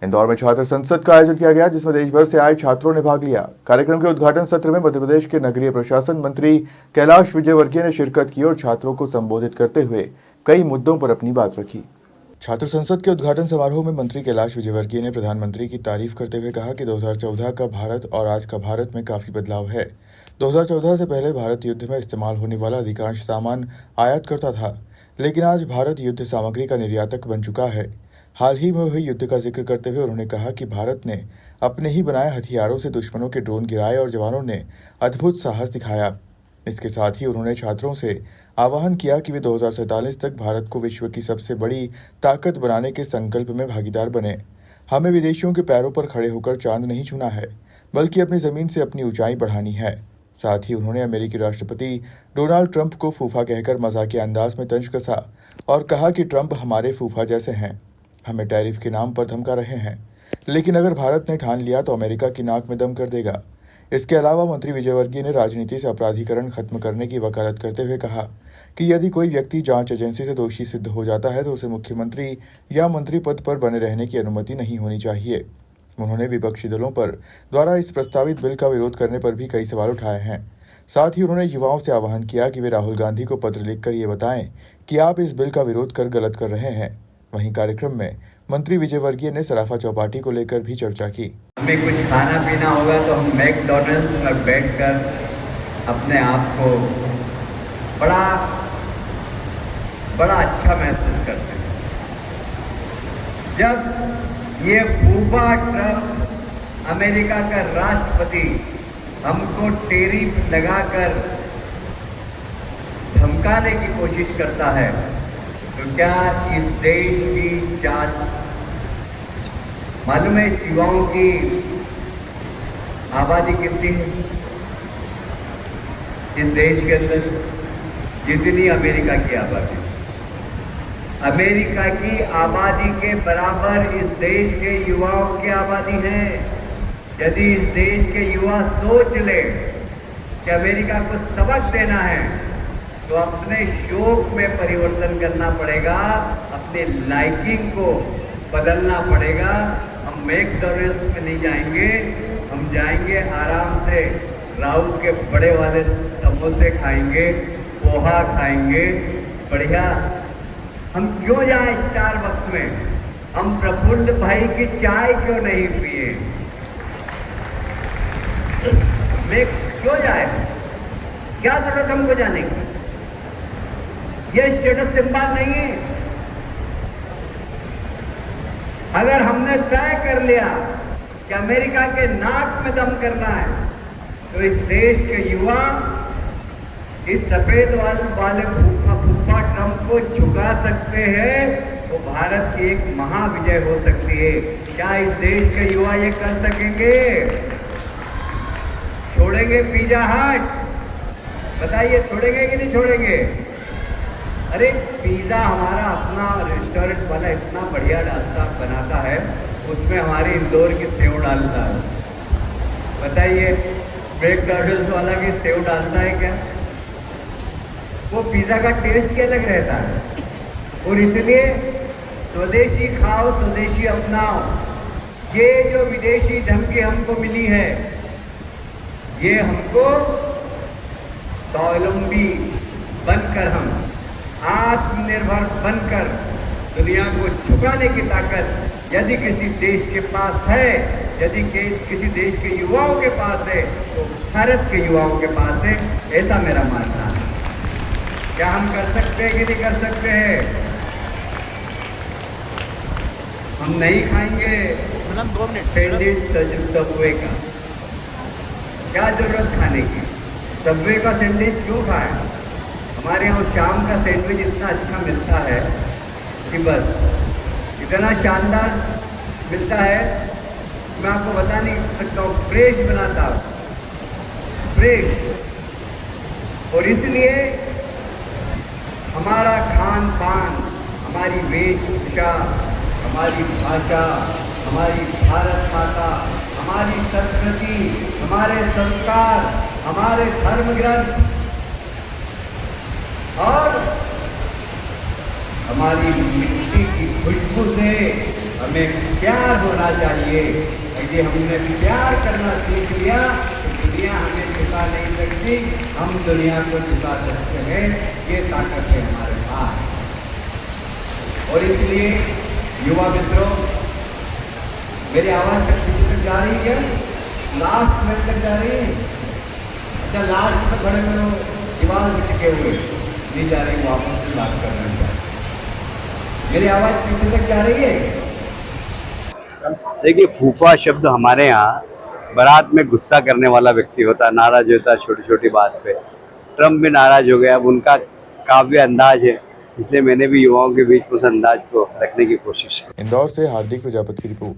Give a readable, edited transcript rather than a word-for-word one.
इंदौर में छात्र संसद का आयोजन किया गया, जिसमें देश भर से आए छात्रों ने भाग लिया। कार्यक्रम के उद्घाटन सत्र में मध्य प्रदेश के नगरीय प्रशासन मंत्री कैलाश विजयवर्गीय ने शिरकत की और छात्रों को संबोधित करते हुए कई मुद्दों पर अपनी बात रखी। छात्र संसद के उद्घाटन समारोह में मंत्री कैलाश विजयवर्गीय ने प्रधानमंत्री की तारीफ करते हुए कहा कि 2014 का भारत और आज का भारत में काफी बदलाव है। 2014 से पहले भारत युद्ध में इस्तेमाल होने वाला अधिकांश सामान आयात करता था, लेकिन आज भारत युद्ध सामग्री का निर्यातक बन चुका है। हाल ही में हुए युद्ध का जिक्र करते हुए उन्होंने कहा कि भारत ने अपने ही बनाए हथियारों से दुश्मनों के ड्रोन गिराए और जवानों ने अद्भुत साहस दिखाया। इसके साथ ही उन्होंने छात्रों से आह्वान किया कि वे 2047 तक भारत को विश्व की सबसे बड़ी ताकत बनाने के संकल्प में भागीदार बने। हमें विदेशियों के पैरों पर खड़े होकर चांद नहीं छूना है, बल्कि अपनी जमीन से अपनी ऊंचाई बढ़ानी है। साथ ही उन्होंने अमेरिकी राष्ट्रपति डोनाल्ड ट्रंप को फूफा कहकर मजाकिया अंदाज में तंज कसा और कहा कि ट्रंप हमारे फूफा जैसे हैं, हमें टैरिफ के नाम पर धमका रहे हैं, लेकिन अगर भारत ने ठान लिया तो अमेरिका की नाक में दम कर देगा। इसके अलावा मंत्री विजयवर्गीय ने राजनीति से अपराधीकरण खत्म करने की वकालत करते हुए कहा कि यदि कोई व्यक्ति जांच एजेंसी से दोषी सिद्ध हो जाता है तो उसे मुख्यमंत्री या मंत्री पद पर बने रहने की अनुमति नहीं होनी चाहिए। उन्होंने विपक्षी दलों पर द्वारा इस प्रस्तावित बिल का विरोध करने पर भी कई सवाल उठाए हैं। साथ ही उन्होंने युवाओं से आह्वान किया कि वे राहुल गांधी को पत्र लिखकर ये बताएं कि आप इस बिल का विरोध कर गलत कर रहे हैं। वहीं कार्यक्रम में मंत्री विजयवर्गीय ने सराफा चौपाटी को लेकर भी चर्चा की। हमें कुछ खाना पीना होगा तो हम मैकडॉनल्ड्स में बैठकर अपने आप को बड़ा अच्छा महसूस करते हैं। जब ये फूफा ट्रंप अमेरिका का राष्ट्रपति हमको टैरिफ लगाकर धमकाने की कोशिश करता है, तो क्या इस देश की जात मालूम है? इस युवाओं की आबादी कितनी है इस देश के अंदर? जितनी अमेरिका की आबादी। अमेरिका की आबादी के बराबर इस देश के युवाओं की आबादी है। यदि इस देश के युवा सोच ले कि अमेरिका को सबक देना है, तो अपने शौक में परिवर्तन करना पड़ेगा, अपने लाइकिंग को बदलना पड़ेगा। हम मैकडॉनल्ड्स में नहीं जाएंगे, हम जाएंगे आराम से राउत के बड़े वाले समोसे खाएंगे, पोहा खाएंगे, बढ़िया। हम क्यों जाएं स्टारबक्स में? हम प्रफुल्ल भाई की चाय क्यों नहीं पिए? मैं क्यों जाए? क्या जरूरत हमको जाने की? ये स्टेटस सिंबल नहीं है। अगर हमने तय कर लिया कि अमेरिका के नाक में दम करना है, तो इस देश के युवा इस सफेद वाले फूफा ट्रंप को झुका सकते हैं, तो भारत की एक महाविजय हो सकती है। क्या इस देश के युवा ये कर सकेंगे? छोड़ेंगे पिज़्ज़ा हट? बताइए, छोड़ेंगे कि नहीं छोड़ेंगे? अरे पिज़्ज़ा हमारा अपना रेस्टोरेंट वाला इतना बढ़िया बनाता है, उसमें हमारे इंदौर की सेव डालता है। बताइए, मैकडॉनल्ड्स वाला की सेव डालता है क्या? वो पिज़्ज़ा का टेस्ट ही अलग रहता है। और इसलिए स्वदेशी खाओ, स्वदेशी अपनाओ। ये जो विदेशी धमकी हमको मिली है, ये हमको स्वावलंबी बनकर, हम आत्मनिर्भर बनकर दुनिया को झुकाने की ताकत यदि किसी देश के पास है, यदि किसी देश के युवाओं के पास है, तो भारत के युवाओं के पास है। ऐसा मेरा मानना है। क्या हम कर सकते हैं कि नहीं कर सकते हैं? हम नहीं खाएंगे सैंडविच सबवे का। क्या जरूरत खाने की? सबवे का सैंडविच क्यों खाएं? हमारे यहाँ शाम का सैंडविच इतना अच्छा मिलता है कि बस, इतना शानदार मिलता है, मैं आपको बता नहीं सकता हूँ। फ्रेश बनाता, फ्रेश। और इसलिए हमारा खान पान, हमारी वेशभूषा, हमारी भाषा, हमारी भारत माता, हमारी संस्कृति, हमारे संस्कार, हमारे धर्म ग्रंथ और हमारी मिट्टी की खुशबू से हमें प्यार होना चाहिए। यदि हमने प्यार करना सीख लिया तो दुनिया हमें झुका नहीं सकती, हम दुनिया को झुका सकते हैं। ये ताकत है हमारे पास। और इसलिए युवा मित्रों, मेरी आवाज तक किसी तक जा रही है? लास्ट मिनट तक जा रही है? अच्छा, लास्ट में खड़े करो, दीवार से टिके हुए नहीं जा रही, वापस से बात करना चाहिए। मेरी आवाज किसी तक जा रही है? देखिए, फूफा शब्द हमारे यहाँ बारात में गुस्सा करने वाला व्यक्ति होता है, नाराज होता है छोटी छोटी बात पे। ट्रम्प भी नाराज हो गया। अब उनका काव्य अंदाज है, इसलिए मैंने भी युवाओं के बीच उस अंदाज को रखने की कोशिश की। इंदौर से हार्दिक प्रजापति की रिपोर्ट।